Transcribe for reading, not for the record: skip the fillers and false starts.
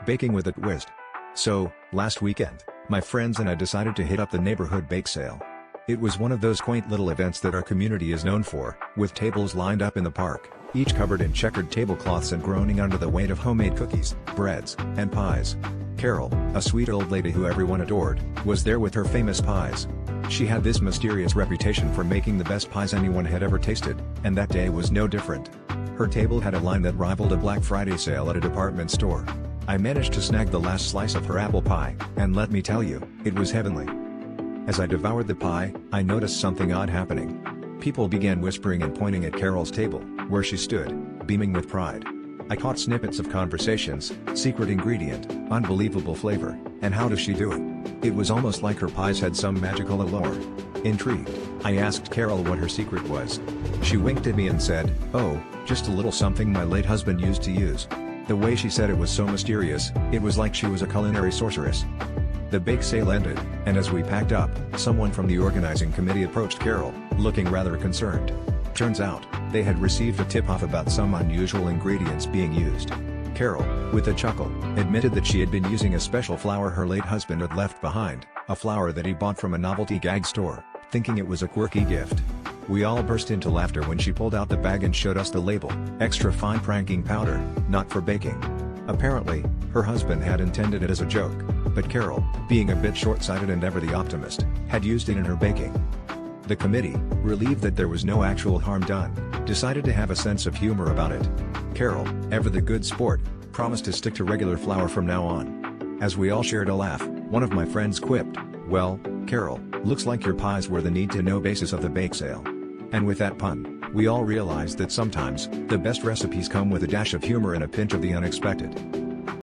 Baking with a twist. So, last weekend, my friends and I decided to hit up the neighborhood bake sale. It was one of those quaint little events that our community is known for, with tables lined up in the park, each covered in checkered tablecloths and groaning under the weight of homemade cookies, breads, and pies. Carol, a sweet old lady who everyone adored, was there with her famous pies. She had this mysterious reputation for making the best pies anyone had ever tasted, and that day was no different. Her table had a line that rivaled a Black Friday sale at a department store. I managed to snag the last slice of her apple pie, and let me tell you, it was heavenly. As I devoured the pie, I noticed something odd happening. People began whispering and pointing at Carol's table, where she stood, beaming with pride. I caught snippets of conversations, secret ingredient, unbelievable flavor, and how does she do it? It was almost like her pies had some magical allure. Intrigued, I asked Carol what her secret was. She winked at me and said, "Oh, just a little something my late husband used to use." The way she said it was so mysterious, it was like she was a culinary sorceress. The bake sale ended, and as we packed up, someone from the organizing committee approached Carol, looking rather concerned. Turns out, they had received a tip-off about some unusual ingredients being used. Carol, with a chuckle, admitted that she had been using a special flour her late husband had left behind, a flour that he bought from a novelty gag store, thinking it was a quirky gift. We all burst into laughter when she pulled out the bag and showed us the label, "Extra fine pranking powder, not for baking." Apparently, her husband had intended it as a joke, but Carol, being a bit short-sighted and ever the optimist, had used it in her baking. The committee, relieved that there was no actual harm done, decided to have a sense of humor about it. Carol, ever the good sport, promised to stick to regular flour from now on. As we all shared a laugh, one of my friends quipped, "Well, Carol, looks like your pies were the need-to-know basis of the bake sale." And with that pun, we all realized that sometimes, the best recipes come with a dash of humor and a pinch of the unexpected.